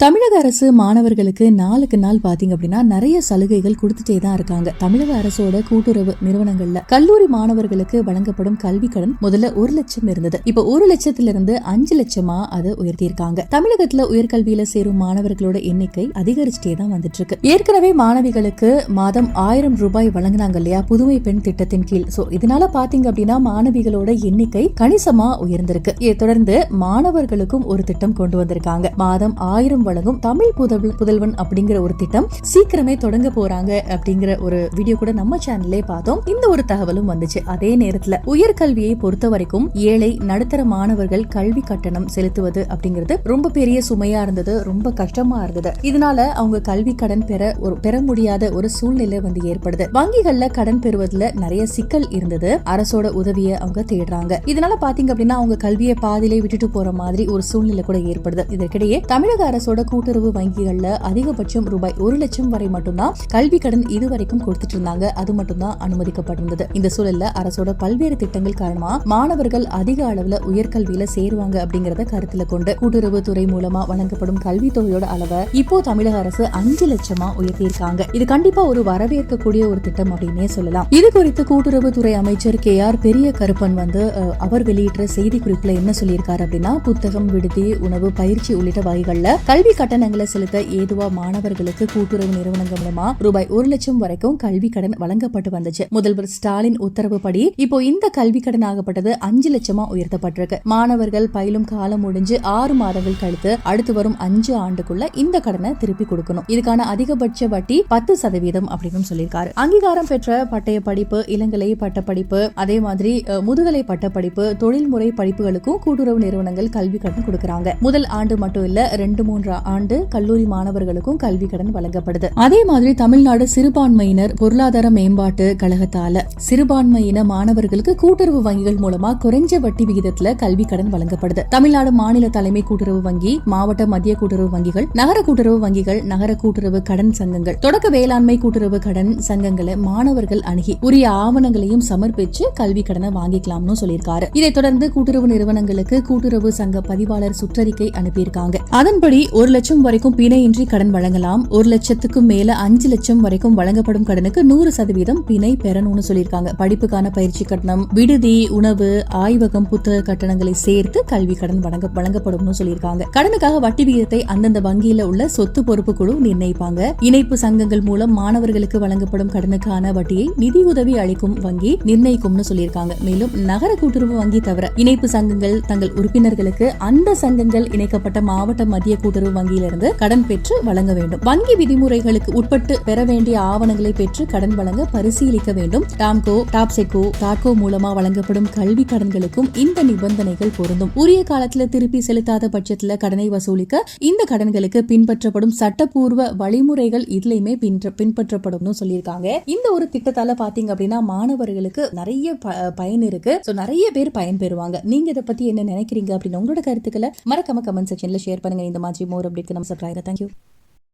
தமிழக அரசு மாணவர்களுக்கு நாளுக்கு நாள் பாத்தீங்க அப்படின்னா நிறைய சலுகைகள் கொடுத்துட்டே தான் இருக்காங்க. தமிழக அரசோட கூட்டுறவு நிறுவனங்கள்ல கல்லூரி மாணவர்களுக்கு வழங்கப்படும் கல்வி கடன் முதல்ல 1 லட்சம் இருந்தது. இப்ப 1 லட்சத்திலிருந்து 5 லட்சமா அதை உயர்த்தியிருக்காங்க. தமிழகத்துல உயர்கல்வியில சேரும் மாணவர்களோட எண்ணிக்கை அதிகரிச்சுட்டே தான் வந்துட்டு இருக்கு. ஏற்கனவே மாணவிகளுக்கு மாதம் 1000 ரூபாய் வழங்கினாங்க இல்லையா, புதுமை பெண் திட்டத்தின் கீழ். சோ இதனால பாத்தீங்க அப்படின்னா மாணவிகளோட எண்ணிக்கை கணிசமா உயர்ந்திருக்கு. இதை தொடர்ந்து மாணவர்களுக்கும் ஒரு திட்டம் கொண்டு வந்திருக்காங்க. மாதம் 1000 வழங்கும் தமிழ் புதல்வன் அப்படிங்கிற ஒரு திட்டம் சீக்கிரமே தொடங்க போறாங்க அப்படிங்கிற ஒரு வீடியோ கூட நம்ம சேனல்லே பார்த்தோம். இந்த ஒரு தகவலும் வந்துச்சு. அதே நேரத்துல உயர்கல்வியை பொறுத்த வரைக்கும் ஏழை நடுத்தர மாணவர்கள் கல்வி கட்டணம் செலுத்துவது அப்படிங்கிறது ரொம்ப பெரிய சுமையா இருந்தது, ரொம்ப கஷ்டமா இருந்தது. இதனால அவங்க கல்வி கடன் பெற முடியாத ஒரு சூழ்நிலை வந்து ஏற்படுது. வங்கிகள்ல கடன் பெறுவதுல நிறைய சிக்கல் இருந்தது. அரசோட உதவியை அவங்க தேடுறாங்க. இதனால பாத்தீங்க அப்படின்னா அவங்க கல்வியை பாதியிலே விட்டுட்டு போற மாதிரி ஒரு சூழ்நிலை கூட ஏற்படுது. இதற்கிடையே தமிழக அரசோட கூட்டுறவு வங்கிகள்ல அதிகபட்சம் ரூபாய் 1 லட்சம் வரை மட்டும்தான் கல்வி கடன் இதுவரைக்கும் கொடுத்துட்டு இருந்தாங்க. அது மட்டும்தான் அனுமதிக்கப்பட்டிருந்தது. இந்த சூழல்ல அரசோட பல்வேறு திட்டங்கள் காரணமா மாணவர்கள் அதிக அளவுல உயர்கல்வியில சேருவாங்க அப்படிங்கறத கருத்துல கொண்டு கூட்டுறவு துறை மூலமா வழங்கப்படும் கல்வி தொகையோட அளவை இப்போ தமிழக அரசு 5 லட்சமா உயர்த்தியிருக்காங்க. இது கண்டிப்பா ஒரு வரவேற்கக்கூடிய ஒரு திட்டம் அப்படின்னே சொல்லலாம். இது குறித்து கூட்டுறவு துறை அமைச்சர் KR பெரிய கருப்பன் வந்து அவர் வெளியிட்ட செய்தி குறிப்புல என்ன சொல்லியிருக்காரு அப்படின்னா, புத்தகம், விடுதி, உணவு, பயிற்சி உள்ளிட்ட வகைகள்ல கல்வி கட்டணங்களை செலுத்த ஏதுவா மாணவர்களுக்கு கூட்டுறவு நிறுவனங்கள் மூலமா ரூபாய் 1 லட்சம் வரைக்கும் கல்வி கடன் வழங்கப்பட்டு வந்துச்சு. முதல்வர் ஸ்டாலின் உத்தரவுப்படி இப்போ இந்த கல்வி கடன் ஆகப்பட்டது 5 லட்சமா உயர்த்தப்பட்டிருக்கு. மாணவர்கள் பயிலும் காலம் முடிஞ்சு 6 மாதங்கள் கழித்து அடுத்து வரும் 5 ஆண்டுக்குள்ள இந்த கடனை திருப்பி கொடுக்கணும். இதுக்கான அதிகபட்ச வட்டி 10% அப்படின்னு சொல்லியிருக்காரு. அங்கீகாரம் பெற்ற பட்டய படிப்பு, இளங்கலை பட்டப்படிப்பு, அதே மாதிரி முதுகலை பட்டப்படிப்பு, தொழில்முறை படிப்புகளுக்கும் கூட்டுறவு நிறுவனங்கள் கல்வி கடன் கொடுக்கறாங்க. முதல் ஆண்டு மட்டும் இல்ல, 2-3 ஆண்டு கல்லூரி மாணவர்களுக்கும் கல்வி கடன் வழங்கப்படுது. அதே மாதிரி தமிழ்நாடு சிறுபான்மையினர் பொருளாதார மேம்பாட்டு கழகத்தால சிறுபான்மையின மாணவர்களுக்கு கூட்டுறவு வங்கிகள் மூலமா குறைஞ்ச வட்டி விகிதத்துல கல்வி கடன் வழங்கப்படுது. தமிழ்நாடு மாநில தலைமை கூட்டுறவு வங்கி, மாவட்ட மத்திய கூட்டுறவு வங்கிகள், நகர கூட்டுறவு வங்கிகள், நகர கூட்டுறவு கடன் சங்கங்கள், தொடக்க வேளாண்மை கூட்டுறவு கடன் சங்கங்களை மாணவர்கள் அணுகி உரிய ஆவணங்களையும் சமர்ப்பிச்சு கல்வி கடனை வாங்கிக்கலாம்னு சொல்லியிருக்காரு. இதைத் தொடர்ந்து கூட்டுறவு நிறுவனங்களுக்கு கூட்டுறவு சங்க பதிவாளர் சுற்றறிக்கை அனுப்பியிருக்காங்க. அதன்படி 1 லட்சம் வரைக்கும் பிணையின்றி கடன் வழங்கலாம். 1 லட்சத்துக்கும் மேல 5 லட்சம் வரைக்கும் வழங்கப்படும் கடனுக்கு 100% பிணை பெறணும்னு சொல்லியிருக்காங்க. படிப்புக்கான பயிற்சி கட்டணம், விடுதி, உணவு, ஆய்வகம், புத்தக கட்டணங்களை சேர்த்து கல்வி கடன் வழங்கப்படும் சொல்லியிருக்காங்க. கடனுக்காக வட்டி விகிதத்தை அந்தந்த வங்கியில உள்ள சொத்து பொறுப்பு குழு நிர்ணயிப்பாங்க. இணைப்பு சங்கங்கள் மூலம் மாணவர்களுக்கு வழங்கப்படும் கடனுக்கான வட்டியை நிதியுதவி அளிக்கும் வங்கி நிர்ணயிக்கும்னு சொல்லியிருக்காங்க. மேலும் நகர கூட்டுறவு வங்கி தவிர இணைப்பு சங்கங்கள் தங்கள் உறுப்பினர்களுக்கு அந்த சங்கங்கள் இணைக்கப்பட்ட மாவட்ட மத்திய கூட்டுறவு வங்கியிலிருந்து கடன் பெற்று வழங்க வேண்டும். வங்கி விதிமுறைகளுக்கு உட்பட்டு பெற வேண்டிய ஆவணங்களை பெற்று கடன் வழங்க பரிசீலிக்க வேண்டும். டாம்கோ, டாப்செகோ, தாட்கோ மூலமா வழங்கப்படும் கல்வி கடன்களுக்கும் இந்த நிபந்தனைகள் பொருந்தும். உரிய காலத்துல திருப்பி செலுத்தாத பட்சத்துல கடனை வசூலிக்க இந்த கடன்களுக்கு பின்பற்றப்படும் சட்டப்பூர்வ வழிமுறைகள் இதுலயுமே பின்பற்றப்படும் சொல்லியிருக்காங்க. இந்த ஒரு திட்டத்தால பாத்தீங்க அப்படின்னா மாணவர்களுக்கு நிறைய பயன் இருக்கு. நிறைய பேர் பயன்பெறுவாங்க. நீங்க இதை பத்தி என்ன நினைக்கிறீங்க அப்படின்னு உங்களோட கருத்துக்களை மறக்காம கமெண்ட் செக்ஷன்ல ஷேர் பண்ணுங்க. இந்த மாதிரி மோர் அப்டேட் நம்ம சப்ஸ்கிரைப். Thank you.